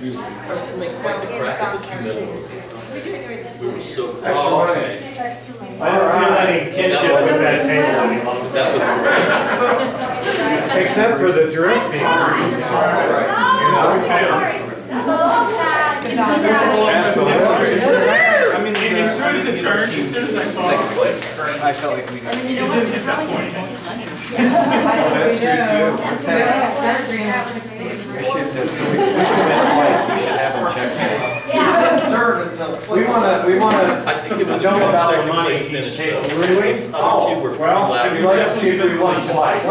Ours didn't make quite the crack of the 2 minutes. We're doing it this We were morning. so Extra close. money. Extra money. I don't feel any kinship with that table any longer. That was great. Except for the dressing. I mean, as soon as it turned, as soon as I saw it, I felt like we got. And then you know what, we probably get the most money. That's true too. Let's have, we should, so we can bet twice, we should have them check. We wanna I think it was a know good about the second money place each finish table. though. Really? Those other 2 were pretty Well, loud. we'd like to see if we won twice.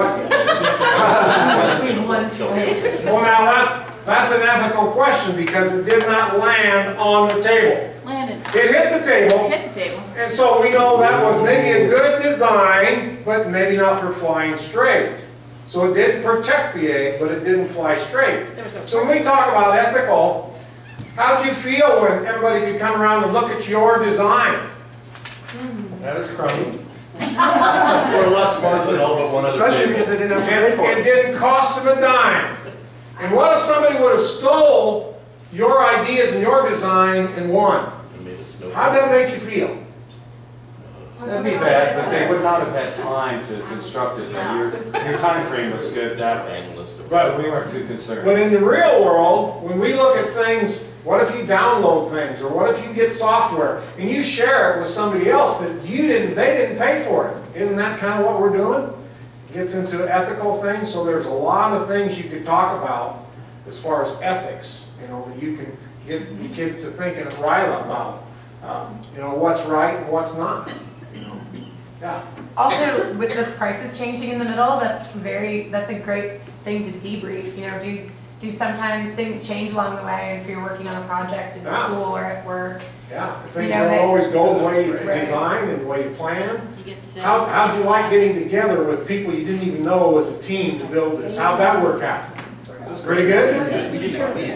Well, now that's an ethical question because it did not land on the table. Landon, It hit the table, hit the table. and so we know that was maybe a good design, but maybe not for flying straight. So it did protect the egg, but it didn't fly straight. There was no. So when we talk about ethical, how'd you feel when everybody could come around and look at your design? That is crummy. We're a lot smarter than all but one other Especially table. because they didn't have to pay for It it. didn't cost them a dime. And what if somebody would have stole your ideas and your design and won? It made us know. How'd that make you feel? That'd be bad, but they would not have had time to construct it. Your time frame was good that way. Analyst of- But we weren't too concerned. But in the real world, when we look at things, what if you download things, or what if you get software and you share it with somebody else that they didn't pay for it? Isn't that kind of what we're doing? Gets into ethical things, so there's a lot of things you could talk about as far as ethics, that you can get the kids to thinking at Ryla about, what's right and what's not. Yeah. Also, with prices changing in the middle, that's a great thing to debrief, do sometimes things change along the way if you're working on a project in Yeah. school or at work. Yeah, things You know, don't always go the way you Right. design and the way you plan. You get sick. How'd you like getting together with people you didn't even know as a team to build this? How'd that work out? Pretty good?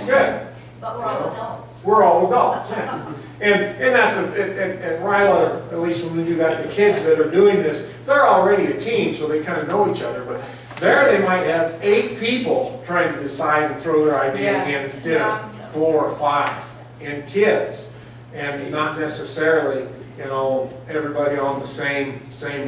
Good. But we're all adults. We're all adults, yeah. And that's, at Ryla, at least when we do that, the kids that are doing this, they're already a team, so they kind of know each other. But there they might have 8 people trying to decide and throw their idea Yeah. in instead of 4 or 5. And kids, and not necessarily, everybody on the same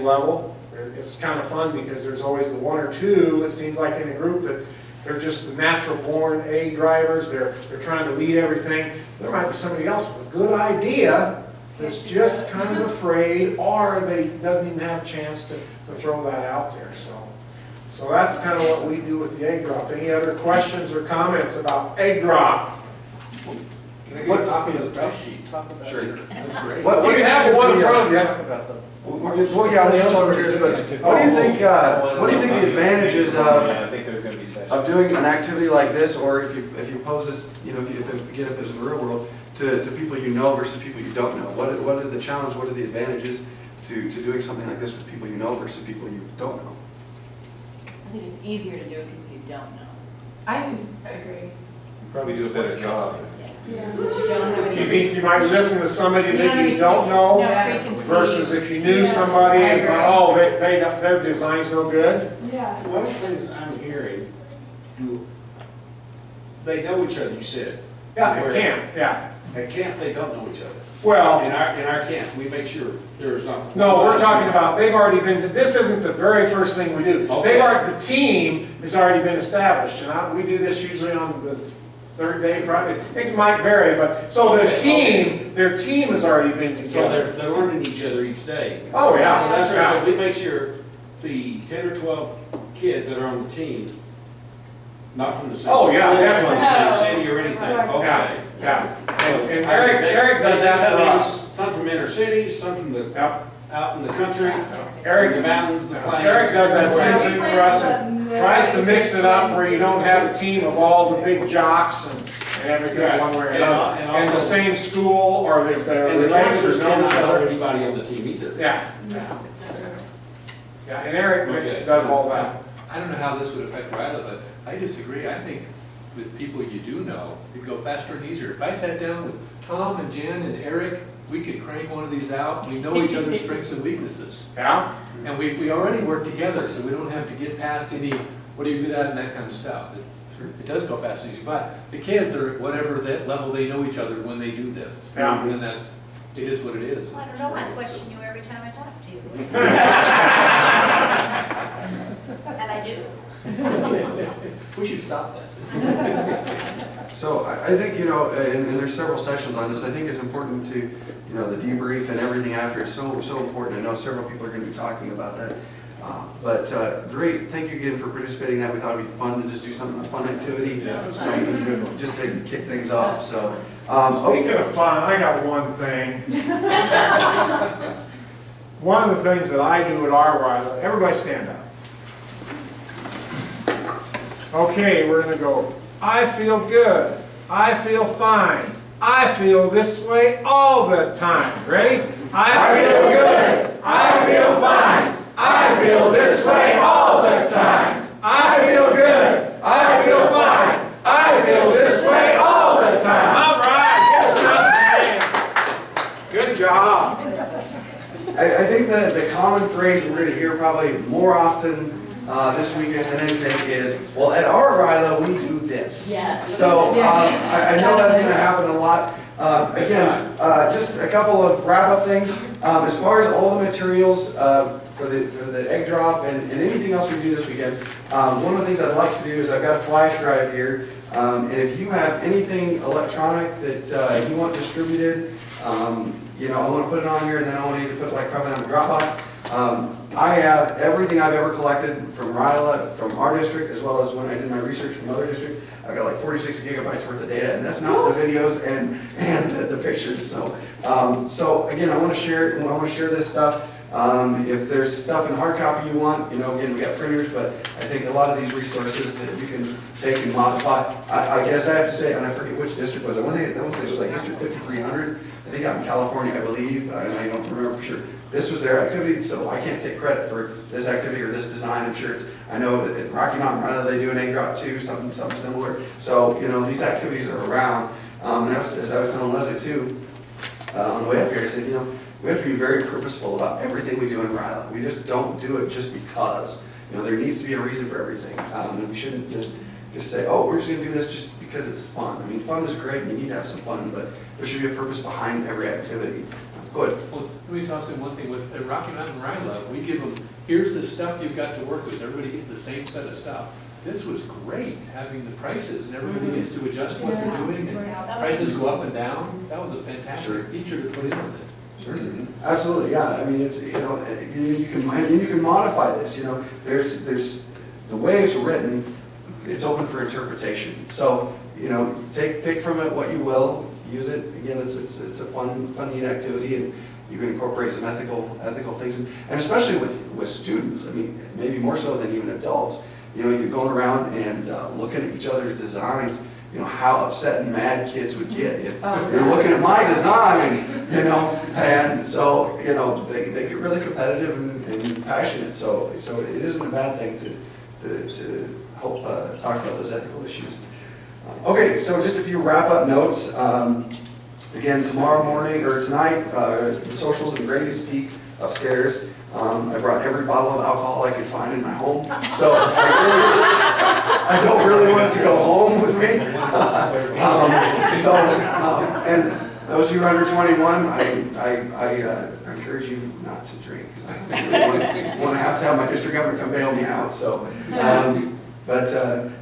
level. It's kind of fun because there's always the 1 or 2, it seems like, in a group that they're just the natural born A drivers, they're trying to lead everything. There might be somebody else with a good idea that's just kind of afraid, or they doesn't even have a chance to throw that out there. So that's kind of what we do with the egg drop. Any other questions or comments about egg drop? Can I get a copy of the price sheet? Sure. That's great. You can have one in front of you. Well, yeah, we'll talk about yours, but what do you think the advantages I think there's gonna be sessions. of doing an activity like this, or if you pose this, if there's in the real world, to people you know versus people you don't know? What are the challenges, what are the advantages to doing something like this with people you know versus people you don't know? I think it's easier to do with people you don't know. I agree. Probably do a better job. Yeah. But you don't have any. You think you might listen to somebody You don't that have you any- don't know? No, Yeah. preconceived. Versus if you knew somebody and thought, their design's no good? Yeah. One of the things I'm hearing, they know each other, you said. Yeah, it can, yeah. At camp, they don't know each other. Well, In our camp, we make sure there's not. no, we're talking about, they've already been, this isn't the very first thing we do. Okay. The team has already been established, and we do this usually on the 3rd day, probably. It might vary, but, so their team has already been So together. they're learning each other each day. Oh, yeah. So that's right, Yeah. so we make sure the 10 or 12 kids that are on the team, not from the same. Oh, yeah, school, definitely. From the same city or anything, Yeah, okay. yeah. And Eric does that for us. Some from inner cities, some from the, Yep. out in the country, Eric, the mountains, the plains. Eric does that same thing for us and tries to mix it up where you don't have a team of all the big jocks and everything Right. one way or And another. also- And the same school, or if they're And the related counselors or know cannot each know other. anybody on the team either. Yeah, yeah, and Eric does all that. I don't know how this would affect Ryla, but I disagree. I think with people you do know, it'd go faster and easier. If I sat down with Tom and Jen and Eric, we could crank one of these out. We know each other's strengths and weaknesses. Yeah, And we already work together, so we don't have to get past any, what are you good at and that kind of stuff. It does go fast and easy, but the kids are at whatever that level they know each other when they do this. Yeah. And that's, it is what it is. Well, I don't know, I question you every time I talk to you. And I do. We should stop that. So I think, you know, and there's several sessions on this, I think it's important to, you know, the debrief and everything after is so important. I know several people are going to be talking about that. But great, thank you again for participating in that. We thought it'd be fun to just do something, a fun activity, something just to kick things off, so. Speaking of fun, I got one thing. One of the things that I do at our RILA, everybody stand up. Okay, we're gonna go, I feel good, I feel fine, I feel this way all the time. Ready? I feel good, I feel fine, I feel this way all the time. I feel good, I feel fine, I feel this way all the time. All right, good job. I think that the common phrase we're going to hear probably more often this weekend than anything is, well, at our RILA, we do this. Yes. So I know that's going to happen a lot. Again, just a couple of wrap-up things. As far as all the materials for the egg drop and anything else we do this weekend, one of the things I'd like to do is I've got a flash drive here. And if you have anything electronic that you want distributed, you know, I want to put it on here, and then I want to either put it like probably on the Dropbox. I have everything I've ever collected from RILA, from our district, as well as when I did my research from other districts. I've got like 46 gigabytes worth of data, and that's not the videos and the pictures. So, so again, I want to share this stuff. If there's stuff in hard copy you want, you know, again, we got printers, but I think a lot of these resources that you can take and modify. I guess I have to say, and I forget which district was it. I want to say it was like District 5300. I think out in California, I believe, and I don't remember for sure. This was their activity, so I can't take credit for this activity or this design. I'm sure it's, I know at Rocky Mountain RILA they do an egg drop too, something similar. So, you know, these activities are around. And as I was telling Leslie too, on the way up here, I said, you know, we have to be very purposeful about everything we do in RILA. We just don't do it just because. You know, there needs to be a reason for everything. And we shouldn't just say, oh, we're just going to do this just because it's fun. I mean, fun is great and you need to have some fun, but there should be a purpose behind every activity. Go ahead. Well, let me toss in one thing. With at Rocky Mountain RILA, we give them, here's the stuff you've got to work with. Everybody gets the same set of stuff. This was great, having the prices, and everybody gets to adjust what they're doing, and prices go up and down. That was a fantastic feature to put in on it. Sure. Absolutely, yeah. I mean, it's, you know, you can modify this. You know, there's the way it's written. It's open for interpretation. So, you know, take from it what you will. Use it. Again, it's a fun, neat activity, and you can incorporate some ethical things, and especially with students. I mean, maybe more so than even adults. You know, you're going around and looking at each other's designs. You know, how upset and mad kids would get if you're looking at my design, you know, and so, you know, they get really competitive and passionate, so it isn't a bad thing to help talk about those ethical issues. Okay, so just a few wrap-up notes. Again, tomorrow morning, or tonight, the socials in Grady's Peak upstairs. I brought every bottle of alcohol I could find in my home, so I don't really want it to go home with me. And those of you who are under 21, I encourage you not to drink, because I really want to have my district governor come bail me out. So, but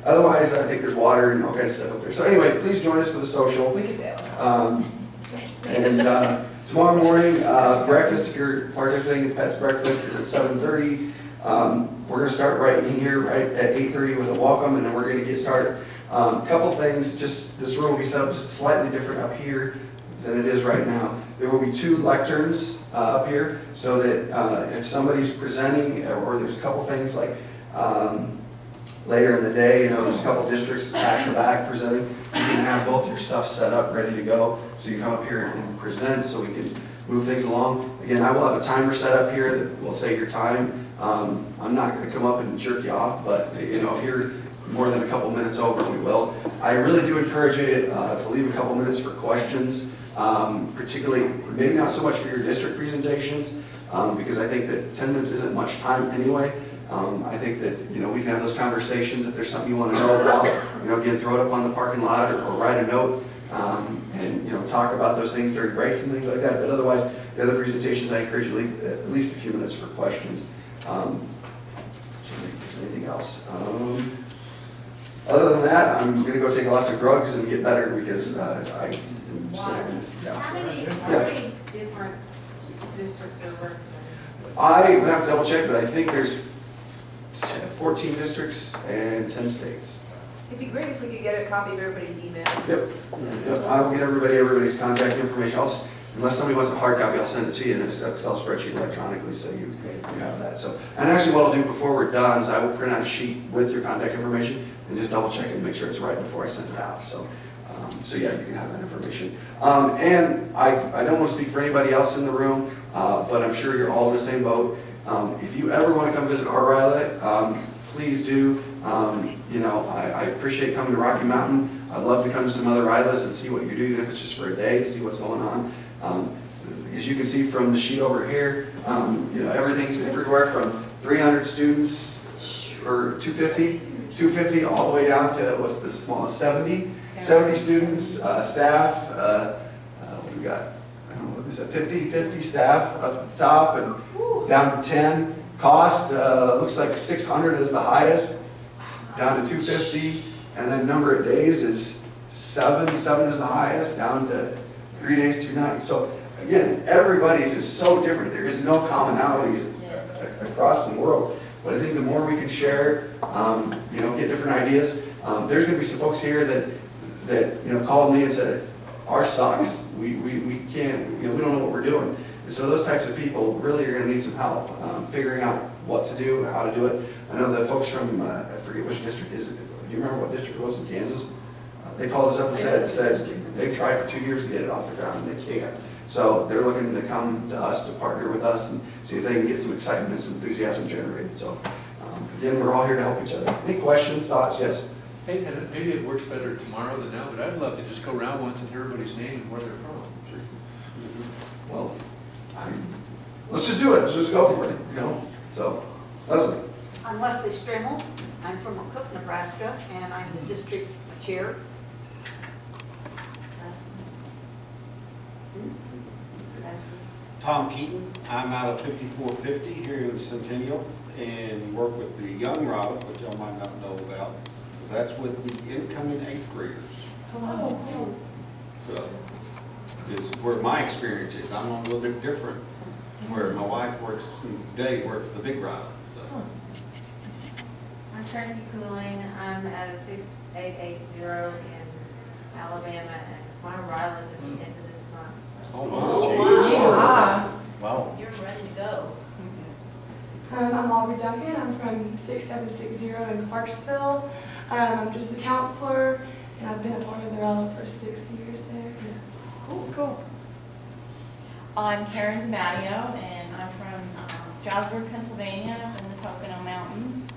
otherwise, I think there's water and all kinds of stuff up there. So anyway, please join us for the social. We could bail. And tomorrow morning, breakfast, if you're participating in Pet's breakfast, is at 7:30. We're going to start right in here, right at 8:30 with a welcome, and then we're going to get started. A couple things, just this room will be set up just slightly different up here than it is right now. There will be 2 lecterns up here, so that if somebody's presenting, or there's a couple things like later in the day, you know, there's a couple districts back to back presenting, you can have both your stuff set up, ready to go, so you come up here and present, so we can move things along. Again, I will have a timer set up here that will say your time. I'm not going to come up and jerk you off, but you know, if you're more than a couple minutes over, we will. I really do encourage you to leave a couple minutes for questions, particularly, maybe not so much for your district presentations, because I think that 10 minutes isn't much time anyway. I think that, we can have those conversations if there's something you want to know about. Again, throw it up on the parking lot or write a note, and, talk about those things during breaks and things like that. But otherwise, the other presentations, I encourage you to leave at least a few minutes for questions. Anything else? Other than that, I'm gonna go take lots of drugs and get better because I am sick. Yeah. How many different districts are working? I would have to double check, but I think there's 14 districts and 10 states. It'd be great if we could get a copy of everybody's email. Yep. I will get everybody's contact information. Unless somebody wants a hard copy, I'll send it to you in an Excel spreadsheet electronically, so you have that. So, and actually what I'll do before we're done is I will print out a sheet with your contact information and just double check it and make sure it's right before I send it out. So yeah, you can have that information. And I don't want to speak for anybody else in the room, but I'm sure you're all in the same boat. If you ever want to come visit our RILA, please do. I appreciate coming to Rocky Mountain. I'd love to come to some other RILAs and see what you do, even if it's just for a day, to see what's going on. As you can see from the sheet over here, everything's everywhere from 300 students or 250 all the way down to what's the smallest, 70 students, staff, what do we got? I don't know, what is it, 50 staff up at the top and down to 10. Cost, looks like 600 is the highest, down to 250, and then number of days is 7 is the highest, down to 3 days, 2 nights. So again, everybody's is so different. There is no commonalities across the world. But I think the more we can share, get different ideas. There's going to be some folks here that called me and said, ours sucks. We can't, we don't know what we're doing. And so those types of people really are going to need some help figuring out what to do, how to do it. I know the folks from, I forget which district is it. Do you remember what district it was in Kansas? They called us up and said they've tried for 2 years to get it off the ground and they can't. So they're looking to come to us, to partner with us and see if they can get some excitement and some enthusiasm generated. So again, we're all here to help each other. Any questions, thoughts? Yes? Hey, and maybe it works better tomorrow than now, but I'd love to just go around once and hear everybody's name and where they're from. Well, let's just do it. Let's just go for it, So, Leslie. I'm Leslie Strimmel. I'm from McCook, Nebraska, and I'm the district chair. Leslie. Tom Keaton, I'm out of 5450 here in Centennial and work with the Young RILA, which y'all might not know about, because that's with the incoming 8th graders. Oh, cool. So, this is where my experience is. I'm a little bit different, where my wife works, and Dave works with the big RILA, so. I'm Tracy Cooling. I'm at a 6880 in Alabama, and my RILA is at the end of this month, so. Oh, Wow. Wow. You're ready to go. I'm Aubrey Duncan. I'm from 6760 in Clarksville. I'm just the counselor, and I've been a part of the RILA for 6 years there. Cool. I'm Karen DiMatteo, and I'm from Stroudsburg, Pennsylvania, up in the Pocono Mountains,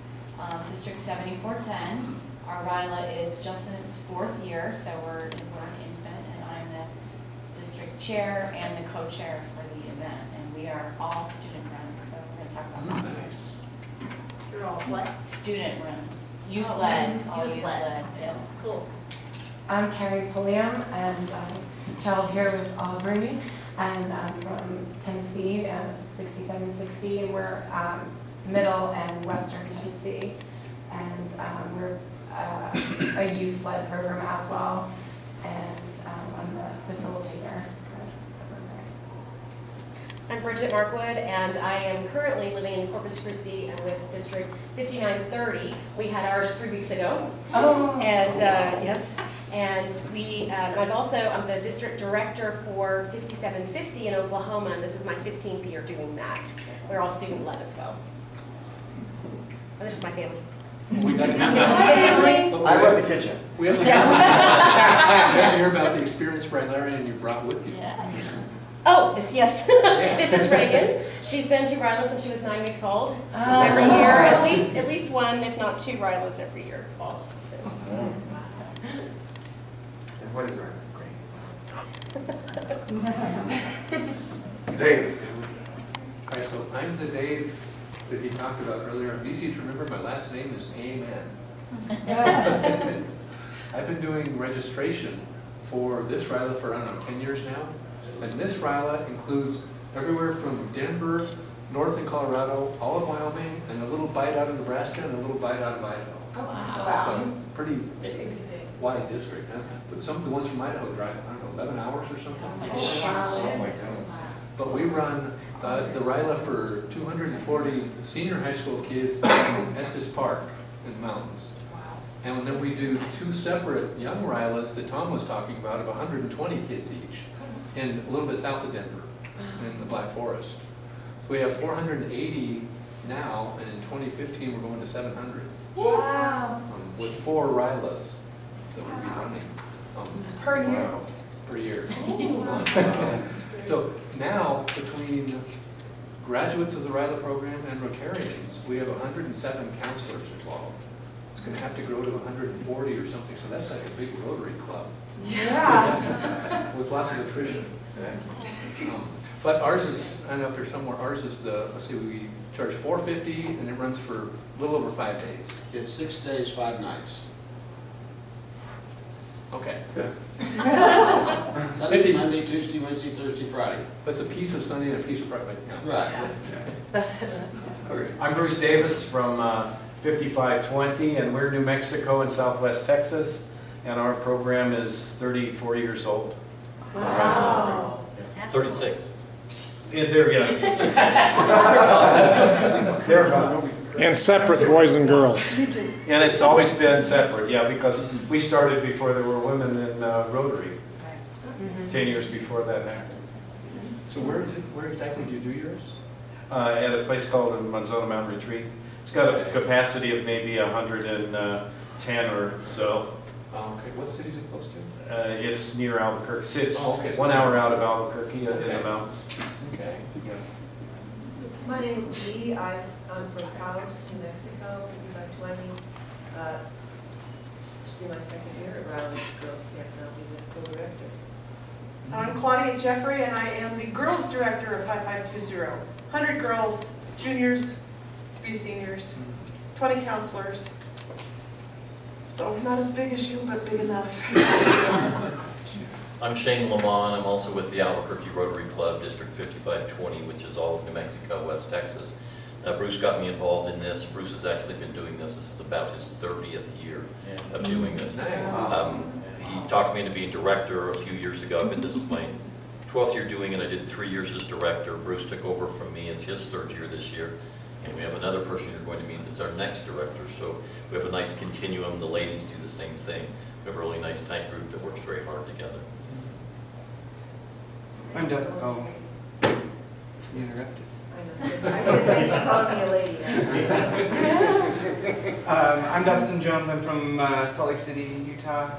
District 7410. Our RILA is just in its 4th year, so we're an infant, and I'm the district chair and the co-chair for the event, and we are all student-run, so we're going to talk about that. Nice. You're all what? Student-run, youth-led, all Youth-led. youth-led, yeah. Cool. I'm Carrie Pulliam, and I'm traveled here with Aubrey, and I'm from Tennessee, 6760, and we're middle and western Tennessee, and we're a youth-led program as well, and I'm the facilitator for the program. I'm Bridget Markwood, and I am currently living in Corpus Christi with District 5930. We had ours 3 weeks ago. Oh. And yes, and I'm the district director for 5750 in Oklahoma, and this is my 15th year doing that. We're all student-led as well. And this is my family. We got I run the kitchen. We have to Yes. hear about the experience Rylarian you brought with you. Yeah. Oh, yes. This is Reagan. She's been to RILA since she was 9 weeks old. Oh. Every year, at least one, if not 2 RILAs every year. And what is right? Great. Dave. All right, so I'm the Dave that he talked about earlier. It's easy to remember, my last name is Amen. I've been doing registration for this RILA for, I don't know, 10 years now. And this RILA includes everywhere from Denver, north in Colorado, all of Wyoming, and a little bite out of Nebraska, and a little bite out of Idaho. Wow. So pretty wide district, huh? But some of the ones from Idaho drive, I don't know, 11 hours or something. Oh my Oh, but we run the RILA for 240 senior high school kids in Estes Park in the mountains. And then we do 2 separate young RILAs that Tom was talking about of 120 kids each, and a little bit south of Denver, in the Black Forest. So we have 480 now, and in 2015 we're going to 700. Wow. With 4 RILAs that we'll be running. Per year? Per year. So now, between graduates of the RILA program and Rotarians, we have 107 counselors involved. It's going to have to grow to 140 or something, so that's like a big Rotary club. Yeah. With lots of attrition. But ours is, I don't know if there's somewhere, ours is the, let's see, we charge $450 and it runs for a little over 5 days. It's 6 days, 5 nights. Okay. Sunday, 50. Monday, Tuesday, Wednesday, Thursday, Friday. That's a piece of Sunday and a piece of Friday. Yeah. Right. That's it. Okay. I'm Bruce Davis from 5520, and we're New Mexico and Southwest Texas, and our program is 34 years old. Wow. 36. And there, yeah. Thereabouts. And separate boys and girls. And it's always been separate, yeah, because we started before there were women in Rotary, 10 years before that happened. So where exactly do you do yours? At a place called Manzona Mountain Retreat. It's got a capacity of maybe 110 or so. Okay, what city is it close to? It's near Albuquerque. So it's Oh, okay. 1 hour out of Albuquerque in the mountains. Okay. Yeah. My name is Dee. I'm from Taos, New Mexico, 5520. This will be my second year at Riley Girls Camp, and I'll be the co-director. I'm Claudia Jeffrey, and I am the girls director of 5520. 100 girls, juniors, to be seniors, 20 counselors. So not as big as you, but big enough. I'm Shane Lamont. I'm also with the Albuquerque Rotary Club, District 5520, which is all of New Mexico, West Texas. Bruce got me involved in this. Bruce has actually been doing this. This is about his 30th year of doing this. He talked me into being director a few years ago. This is my 12th year doing it. I did 3 years as director. Bruce took over from me. It's his 3rd year this year. And we have another person you're going to meet that's our next director. So we have a nice continuum. The ladies do the same thing. We have a really nice tight group that works very hard together. I'm Dustin. Oh, you interrupted. I know. I said thanks for calling me a lady. I'm Dustin Jones. I'm from Salt Lake City, Utah,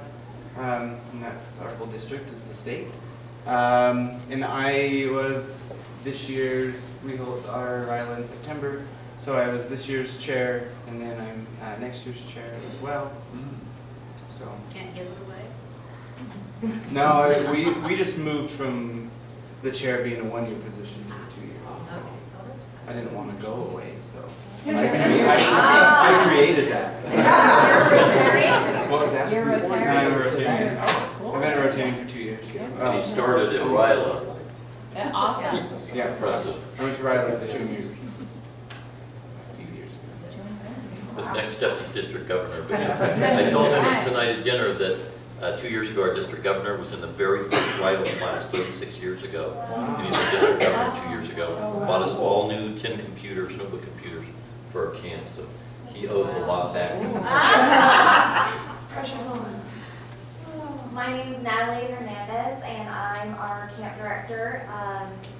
and that's our whole district is the state. And I was this year's, we hold our RILA in September, so I was this year's chair, and then I'm next year's chair as well. So Can't give it away. no, we just moved from the chair being a 1-year position to a 2-year. Oh, that's fine. I didn't want to go away, so You're I created that. What was that? You're Rotarian? I'm a Rotarian. Oh, cool. I've been a Rotarian for 2 years. And he started at RILA. Yeah, awesome. Yeah. Impressive. I went to Riley as a junior. A few years ago. His next step is district governor. Because I told him tonight at dinner that 2 years ago, our district governor was in the very first RILA class 36 years ago. And he's a district governor 2 years ago. Bought us all new 10 computers, notebook computers for our camp. So he owes a lot back. Pressure's on. My name is Natalie Hernandez, and I'm our camp director.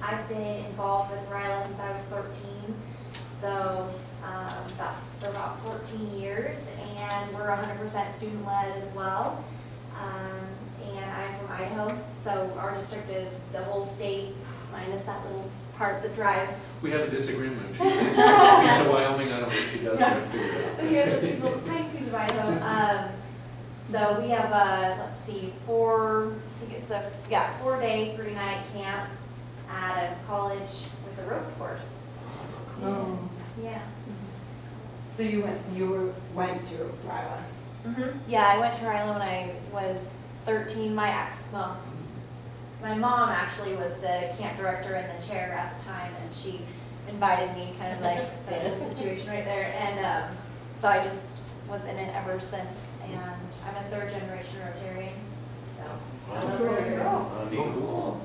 I've been involved with RILA since I was 13, so that's for about 14 years, and we're 100% student-led as well. And I'm from Idaho, so our district is the whole state minus that little part that drives. We have a disagreement. She's a piece of Wyoming, I don't know what she does, but figure it out. Here's a piece of tiny piece of Idaho. So we have let's see, 4-day, 3-night camp at a college with a ropes course. Cool. Yeah. So you went to Ryla? Yeah, I went to Ryla when I was 13. My mom actually was the camp director and the chair at the time, and she invited me, kind of like the situation right there. And so I just was in it ever since. And I'm a third generation Rotarian, so. That's really cool.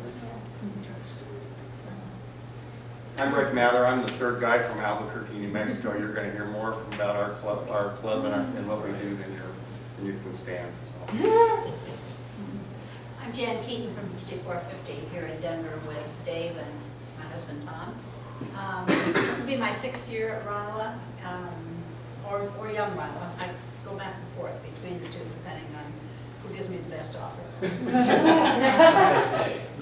I'm Rick Mather. I'm the third guy from Albuquerque, New Mexico. You're going to hear more about our club and what we do than you can stand. So. I'm Jan Keaton from 5450 here in Denver with Dave and my husband Tom. This will be my 6th year at Ryla, or Young Ryla. I go back and forth between the two depending on who gives me the best offer.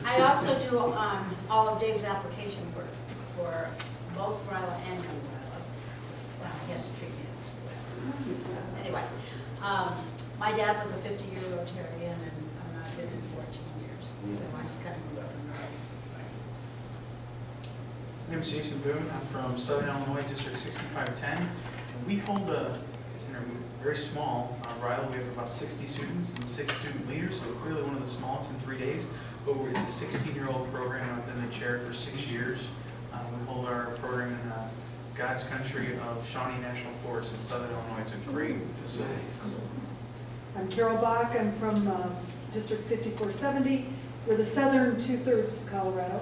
I also do all of Dave's application work for both Ryla and Young Ryla. Well, he has to treat me as well. Anyway, my dad was a 50-year Rotarian, and I've been in 14 years, so I just kind of grew up in Rotary. My name is Jason Boone. I'm from Southern Illinois, District 6510. And we hold it's very small Ryla. We have about 60 students and 6 student leaders, so clearly one of the smallest in 3 days. But it's a 16-year-old program. I've been the chair for 6 years. We hold our program in God's country of Shawnee National Forest in Southern Illinois. It's a great facility. I'm Carol Bach. I'm from District 5470. We're the southern 2/3 of Colorado.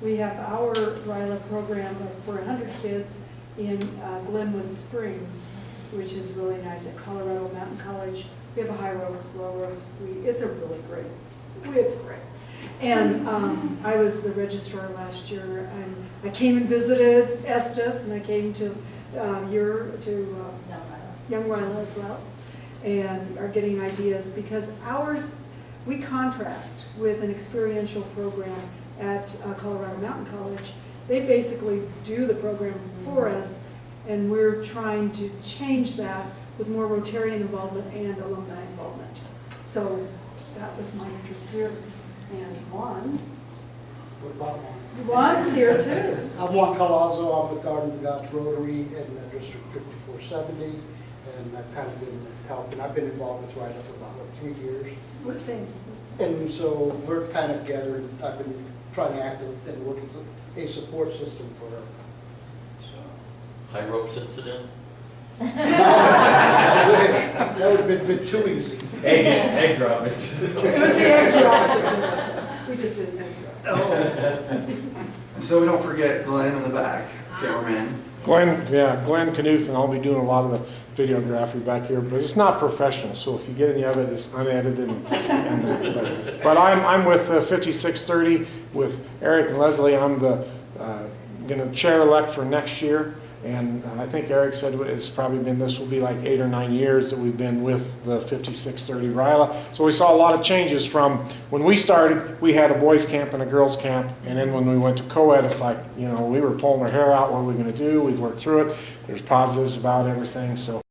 We have our Ryla program for 100 kids in Glenwood Springs, which is really nice at Colorado Mountain College. We have a high ropes, low ropes. It's a really great, it's great. And I was the registrar last year, and I came and visited Estes, and I came to Young Ryla as well, and are getting ideas, because we contract with an experiential program at Colorado Mountain College. They basically do the program for us, and we're trying to change that with more Rotarian involvement and alumni involvement. So that was my interest here. And Juan. What about Juan? Juan's here too. I'm Juan Calazzo. I'm with Garden of the Gods Rotary in District 5470, and I've kind of been helping. I've been involved with Ryla for about 3 years. What's same? And so we're kind of gathering. I've been trying to act and work as a support system for her. So. High ropes incident? That would have been too easy. Egg drop. It was the egg drop. We just did an egg drop. And so we don't forget Glenn in the back, cameraman. Glenn Knuth, and I'll be doing a lot of the videography back here, but it's not professional, so if you get any of it, it's unedited. But I'm with 5630 with Eric and Leslie. I'm the going to chair-elect for next year. And I think Eric said this will be like 8 or 9 years that we've been with the 5630 Ryla. So we saw a lot of changes from when we started. We had a boys camp and a girls camp, and then when we went to co-ed, it's like, we were pulling our hair out. What are we going to do? We've worked through it. There's positives about everything. So